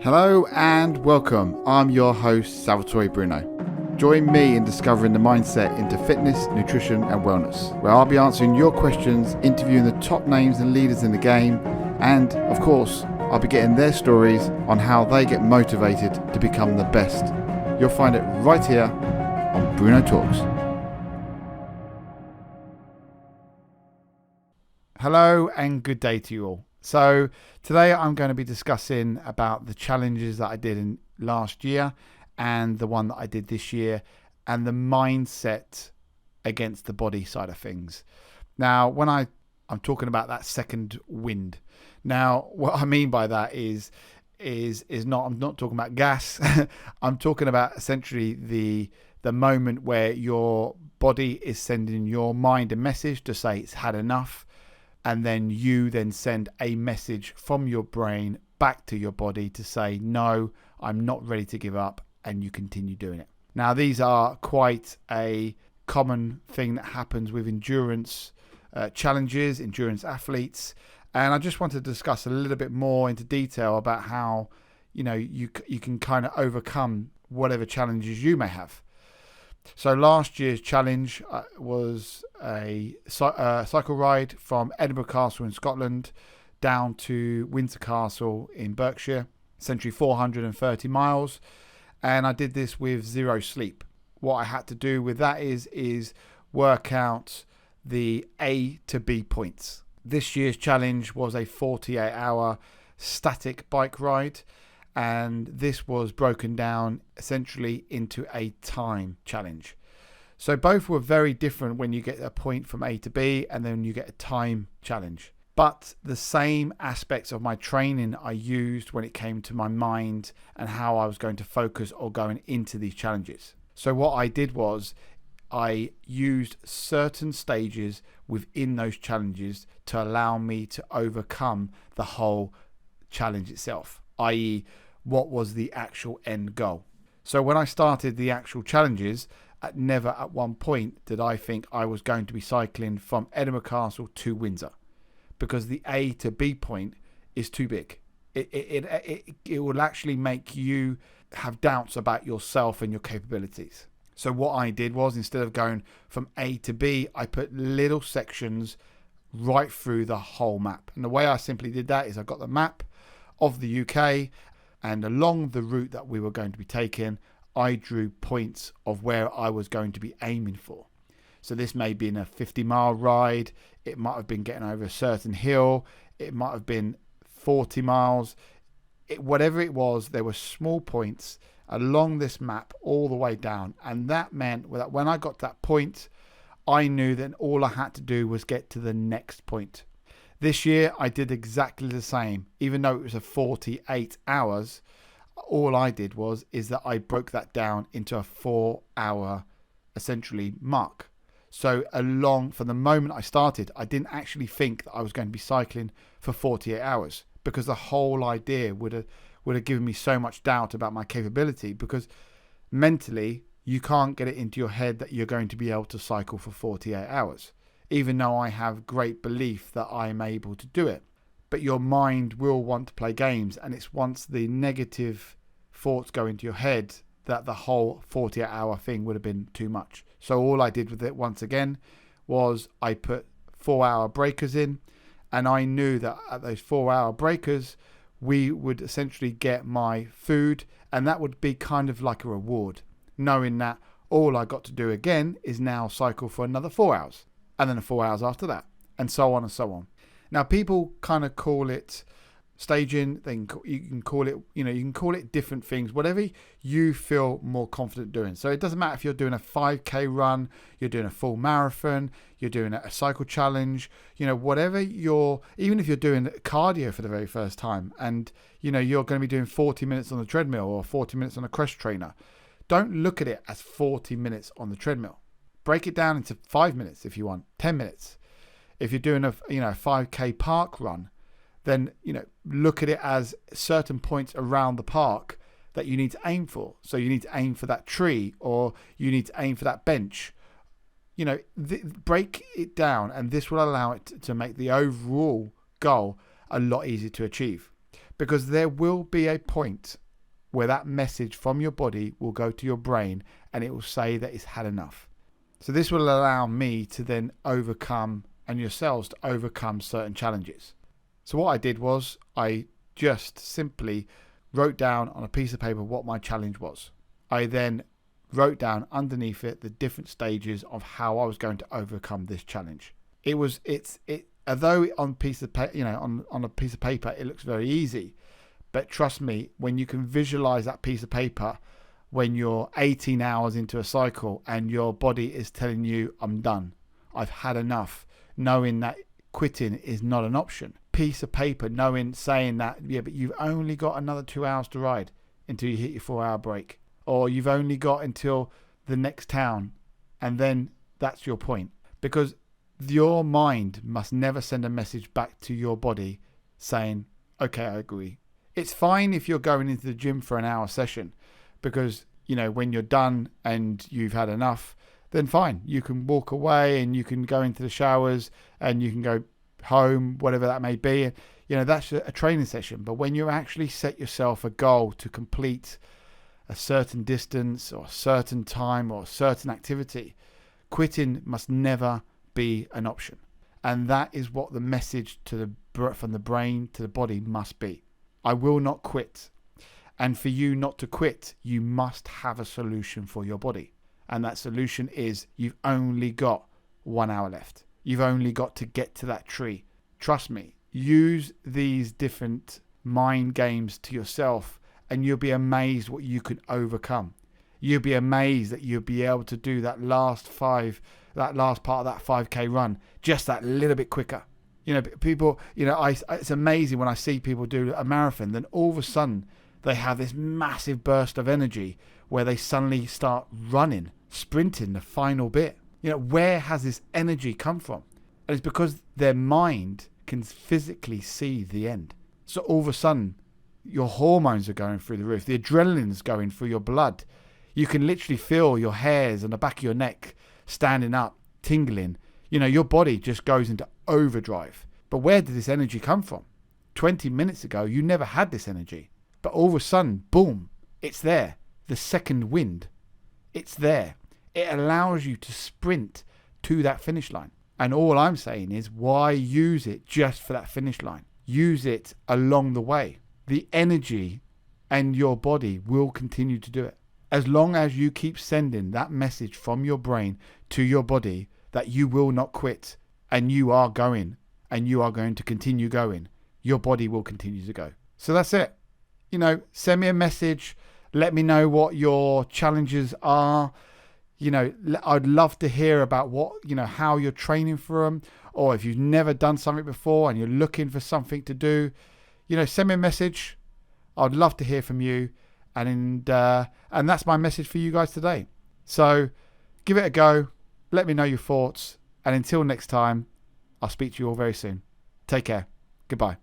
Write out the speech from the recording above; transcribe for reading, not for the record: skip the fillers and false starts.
Hello and welcome. I'm your host, Salvatore Bruno. Join me in discovering the mindset into fitness, nutrition and wellness, where I'll be answering your questions, interviewing the top names and leaders in the game, and of course, I'll be getting their stories on how they get motivated to become the best. You'll find it right here on Bruno Talks. Hello and good day to you all. So today I'm going to be discussing about the challenges that I did in last year and the one that I did this year and the mindset against the body side of things. Now, when I'm talking about that second wind. Now, what I mean by that is not, I'm not talking about gas. I'm talking about essentially the moment where your body is sending your mind a message to say it's had enough. And then you then send a message from your brain back to your body to say, no, I'm not ready to give up, and you continue doing it. Now, these are quite a common thing that happens with endurance challenges, endurance athletes. And I just want to discuss a little bit more into detail about how, you can kind of overcome whatever challenges you may have. So last year's challenge was a cycle ride from Edinburgh Castle in Scotland down to Windsor Castle in Berkshire, essentially 430 miles. And I did this with zero sleep. What I had to do with that is work out the A to B points. This year's challenge was a 48-hour static bike ride. And this was broken down essentially into a time challenge. So both were very different when you get a point from A to B and then you get a time challenge. But the same aspects of my training I used when it came to my mind and how I was going to focus or going into these challenges. So what I did was I used certain stages within those challenges to allow me to overcome the whole challenge itself, i.e. what was the actual end goal. So when I started the actual challenges, never at one point did I think I was going to be cycling from Edinburgh Castle to Windsor, because the A to B point is too big. It will actually make you have doubts about yourself and your capabilities. So what I did was, instead of going from A to B, I put little sections right through the whole map. And the way I simply did that is I got the map of the UK, and along the route that we were going to be taking, I drew points of where I was going to be aiming for. So this may be in a 50-mile ride. It might have been getting over a certain hill. It might have been 40 miles. Whatever it was, there were small points along this map all the way down. And that meant that when I got to that point, I knew that all I had to do was get to the next point. This year, I did exactly the same. Even though it was a 48 hours, all I did is that I broke that down into a 4-hour, essentially, mark. So from the moment I started, I didn't actually think that I was going to be cycling for 48 hours, because the whole idea would have given me so much doubt about my capability, because mentally, you can't get it into your head that you're going to be able to cycle for 48 hours. Even though I have great belief that I am able to do it. But your mind will want to play games, and it's once the negative thoughts go into your head that the whole 48-hour thing would have been too much. So all I did with it once again was I put 4-hour breakers in, and I knew that at those 4-hour breakers we would essentially get my food, and that would be kind of like a reward, knowing that all I got to do again is now cycle for another 4 hours. And then 4 hours after that, and so on and so on. Now, people kind of call it staging. You can call it different things, whatever you feel more confident doing. So it doesn't matter if you're doing a 5K run, you're doing a full marathon, you're doing a cycle challenge, whatever even if you're doing cardio for the very first time, and you're going to be doing 40 minutes on the treadmill or 40 minutes on a cross trainer. Don't look at it as 40 minutes on the treadmill. Break it down into 5 minutes if you want, 10 minutes. If you're doing a 5K park run, then look at it as certain points around the park that you need to aim for. So you need to aim for that tree, or you need to aim for that bench. Break it down, and this will allow it to make the overall goal a lot easier to achieve. because there will be a point where that message from your body will go to your brain and it will say that it's had enough. So this will allow me to then overcome, and yourselves to overcome, certain challenges. So what I did was I just simply wrote down on a piece of paper what my challenge was. I then wrote down underneath it the different stages of how I was going to overcome this challenge. Although on piece of on a piece of paper it looks very easy, but trust me, when you can visualize that piece of paper, when you're 18 hours into a cycle and your body is telling you, I'm done, I've had enough, knowing that quitting is not an option. Piece of paper, saying that, yeah, but you've only got another 2 hours to ride until you hit your 4-hour break, or you've only got until the next town, and then that's your point. Because your mind must never send a message back to your body saying, okay, I agree. It's fine if you're going into the gym for an hour session, because, when you're done and you've had enough, then fine. You can walk away and you can go into the showers and you can go home, whatever that may be. That's a training session. But when you actually set yourself a goal to complete a certain distance or a certain time or a certain activity, quitting must never be an option. And that is what the message from the brain to the body must be. I will not quit. And for you not to quit, you must have a solution for your body. And that solution is, you've only got 1 hour left. You've only got to get to that tree. Trust me, use these different mind games to yourself and you'll be amazed what you can overcome. You'll be amazed that you'll be able to do that last part of that 5K run just that little bit quicker. People, it's amazing when I see people do a marathon, then all of a sudden they have this massive burst of energy where they suddenly start running, sprinting the final bit. Where has this energy come from? And it's because their mind can physically see the end. So all of a sudden, your hormones are going through the roof. The adrenaline is going through your blood. You can literally feel your hairs on the back of your neck standing up, tingling. Your body just goes into overdrive. But where did this energy come from? 20 minutes ago, you never had this energy. But all of a sudden, boom, it's there. The second wind, it's there. It allows you to sprint to that finish line. And all I'm saying is, why use it just for that finish line? Use it along the way. The energy and your body will continue to do it. As long as you keep sending that message from your brain to your body that you will not quit and you are going and you are going to continue going, your body will continue to go. So that's it. Send me a message. Let me know what your challenges are. I'd love to hear about how you're training for them, or if you've never done something before and you're looking for something to do, send me a message. I'd love to hear from you. And that's my message for you guys today. So give it a go. Let me know your thoughts. And until next time, I'll speak to you all very soon. Take care. Goodbye.